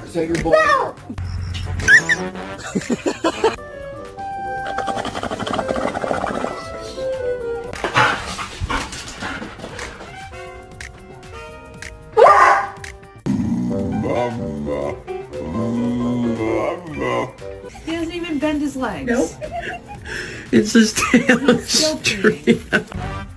Say your boy. No! He hasn't even bent his legs. Nope. It's his tail. He's still peeing.